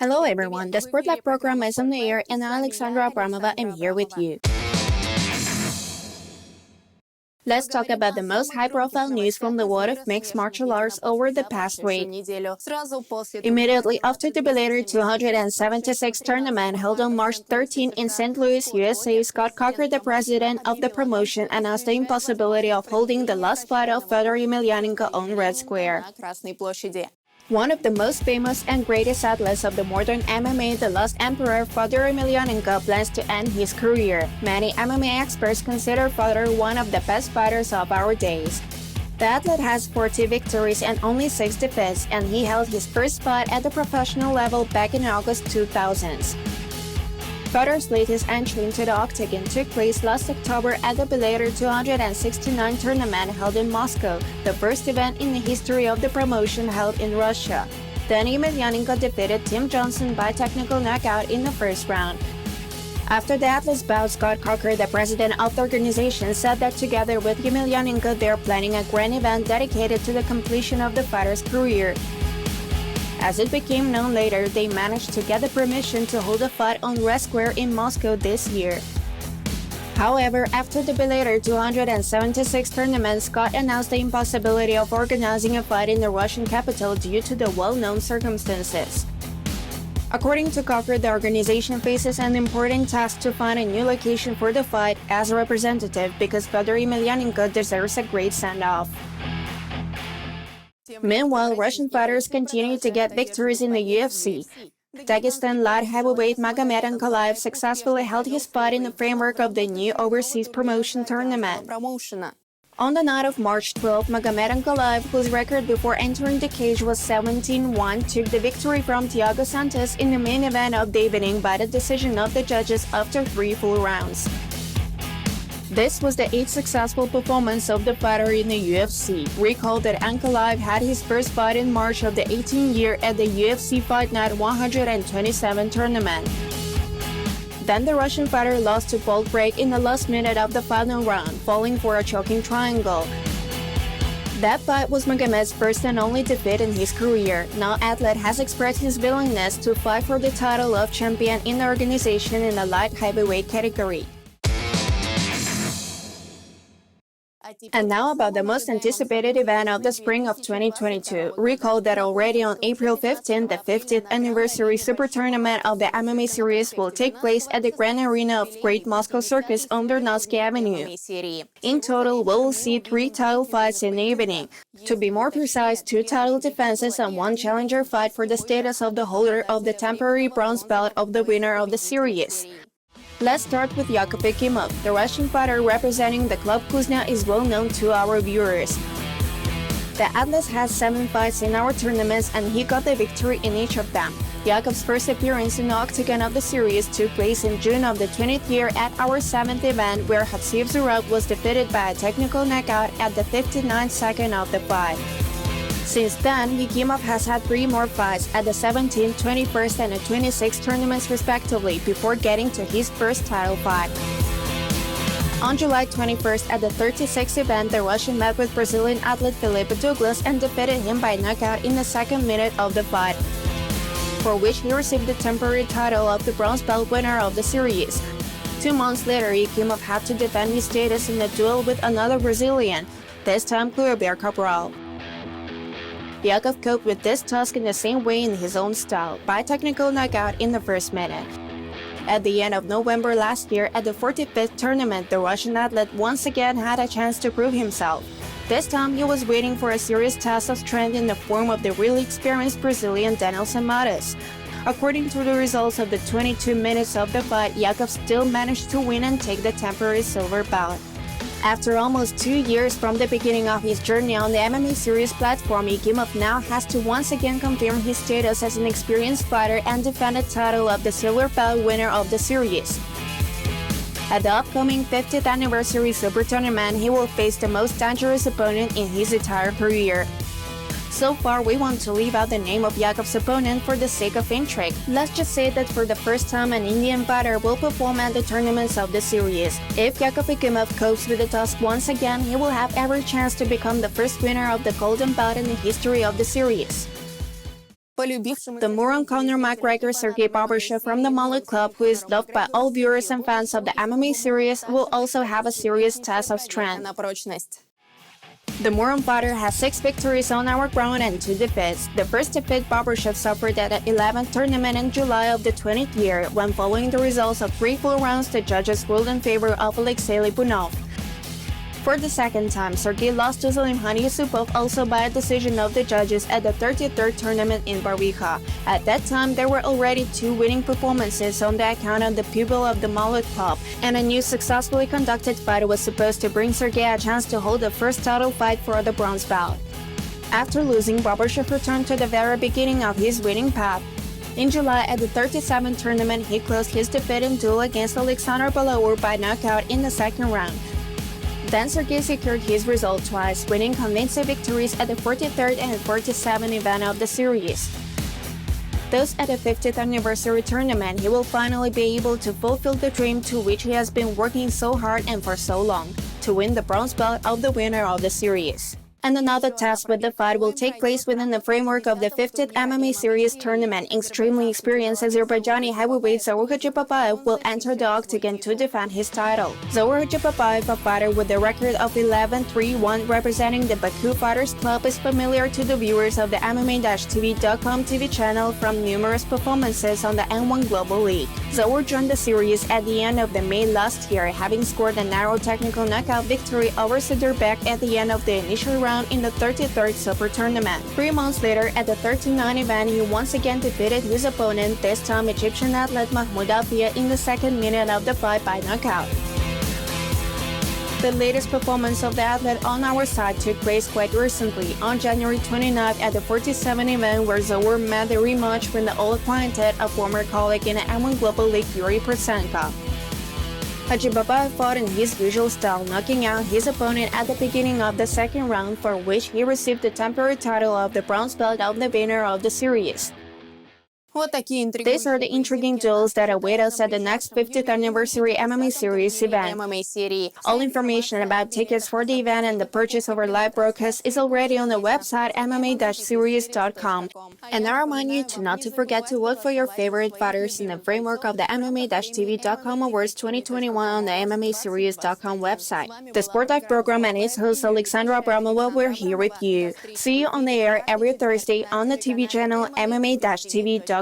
Hello everyone, the SportLife program is on the air and I, Alexandra Abramova, am here with you. Let's talk about the most high-profile news from the world of mixed martial arts over the past week. Immediately after the Bellator 276 tournament held on March 13 in St. Louis, USA, Scott Coker, the president of the promotion, announced the impossibility of holding the last fight of Fedor Emelianenko on Red Square. One of the most famous and greatest athletes of the modern MMA, the last emperor Fedor Emelianenko, plans to end his career. Many MMA experts consider Fedor one of the best fighters of our days. The athlete has 40 victories and only 6 defeats, and he held his first fight at the professional level back in August 2000s. Fedor's latest entry into the octagon took place last October at the Bellator 269 tournament held in Moscow, the first event in the history of the promotion held in Russia. Then Emelianenko defeated Tim Johnson by technical knockout in the first round. After the athlete's bout, Scott Coker, the president of the organization, said that together with Emelianenko they are planning a grand event dedicated to the completion of the fighter's career. As it became known later, they managed to get the permission to hold a fight on Red Square in Moscow this year. However, after the Bellator 276 tournament, Scott announced the impossibility of organizing a fight in the Russian capital due to the well-known circumstances. According to Coker, the organization faces an important task to find a new location for the fight as a representative because Fedor Emelianenko deserves a great send-off. Meanwhile, Russian fighters continue to get victories in the UFC. Dagestan light heavyweight Magomed Ankalaev successfully held his fight in the framework of the new overseas promotion tournament. On the night of March 12, Magomed Ankalaev, whose record before entering the cage was 17-1, took the victory from Thiago Santos in the main event of the evening by the decision of the judges after 3 full rounds. This was the 8th successful performance of the fighter in the UFC. Recall that Ankalaev had his first fight in March of the 18th year at the UFC Fight Night 127 tournament. Then the Russian fighter lost to Paul Craig in the last minute of the final round, falling for a choking triangle. That fight was Magomed's first and only defeat in his career. Now athlete has expressed his willingness to fight for the title of champion in the organization in the light heavyweight category. And now about the most anticipated event of the spring of 2022. Recall that already on April 15, the 50th anniversary super tournament of the MMA Series will take place at the Grand Arena of Great Moscow Circus on Vernadsky Avenue. In total, we will see 3 title fights in the evening. To be more precise, 2 title defenses and 1 challenger fight for the status of the holder of the temporary bronze belt of the winner of the series. Let's start with Yakov Ekimov. The Russian fighter representing the club Kuznia is well known to our viewers. The athlete has 7 fights in our tournaments and he got the victory in each of them. Yakov's first appearance in the octagon of the series took place in June of the 20th year at our 7th event, where Khabib Zurab was defeated by a technical knockout at the 59th second of the fight. Since then, Ekimov has had 3 more fights at the 17th, 21st, and the 26th tournaments respectively before getting to his first title fight. On July 21st, at the 36th event, the Russian met with Brazilian athlete Felipe Douglas and defeated him by knockout in the 2nd minute of the fight, for which he received the temporary title of the bronze belt winner of the series. 2 months later, Ekimov had to defend his status in a duel with another Brazilian, this time Cleober Cabral. Yakov coped with this task in the same way in his own style, by technical knockout in the first minute. At the end of November last year, at the 45th tournament, the Russian athlete once again had a chance to prove himself. This time, he was waiting for a serious test of strength in the form of the really experienced Brazilian Danielson Matos. According to the results of the 22 minutes of the fight, Yakov still managed to win and take the temporary silver belt. After almost 2 years from the beginning of his journey on the MMA Series platform, Ekimov now has to once again confirm his status as an experienced fighter and defend the title of the silver belt winner of the series. At the upcoming 50th anniversary super tournament, he will face the most dangerous opponent in his entire career. So far, we want to leave out the name of Yakov's opponent for the sake of intrigue. Let's just say that for the first time, an Indian fighter will perform at the tournaments of the series. If Yakov Ekimov copes with the task once again, he will have every chance to become the first winner of the Golden Belt in the history of the series. The Moron Conor McGregor Sergey Barbashev from the Mullet Club, who is loved by all viewers and fans of the MMA series, will also have a serious test of strength. The Moron fighter has 6 victories on our ground and 2 defeats. The first defeat Barbashev suffered at the 11th tournament in July of the 20th year, when following the results of 3 full rounds, the judges ruled in favor of Alexei Lipunov. For the second time, Sergey lost to Salimkhan Yusupov also by a decision of the judges at the 33rd tournament in Barvika. At that time, there were already 2 winning performances on the account of the pupil of the Mullet Club, and a new successfully conducted fight was supposed to bring Sergey a chance to hold the first title fight for the bronze belt. After losing, Barbashev returned to the very beginning of his winning path. In July, at the 37th tournament, he closed his defeating duel against Alexander Balaur by knockout in the second round. Then Sergey secured his result twice, winning convincing victories at the 43rd and 47th event of the series. Thus, at the 50th anniversary tournament, he will finally be able to fulfill the dream to which he has been working so hard and for so long, to win the bronze belt of the winner of the series. And another test with the fight will take place within the framework of the 50th MMA Series tournament. Extremely experienced Azerbaijani heavyweight Zaur Hajibabbayev will enter the octagon to defend his title. Zaur Hajibabbayev, a fighter with a record of 11-3-1 representing the Baku Fighters Club, is familiar to the viewers of the MMA-TV.com TV channel from numerous performances on the N1 Global League. Zaur joined the series at the end of May last year, having scored a narrow technical knockout victory over Sidirbek at the end of the initial round in the 33rd Super Tournament. 3 months later, at the 39th event, he once again defeated his opponent, this time Egyptian athlete Mahmoud Alfia, in the second minute of the fight by knockout. The latest performance of the athlete on our side took place quite recently, on January 29th at the 47th event, where Zaur met the rematch with the old-acquainted, a former colleague in the N1 Global League, Yuri Prosenko. Hajibabbayev fought in his usual style, knocking out his opponent at the beginning of the second round, for which he received the temporary title of the bronze belt of the winner of the series. These are the intriguing duels that await us at the next 50th anniversary MMA Series event. All information about tickets for the event and the purchase of our live broadcast is already on the website MMA-Series.com. And I remind you to not forget to vote for your favorite fighters in the framework of the MMA-TV.com Awards 2021 on the MMA-Series.com website. The SportLife program and its host Alexandra Abramova were here with you. See you on the air every Thursday on the TV channel MMA-TV.com.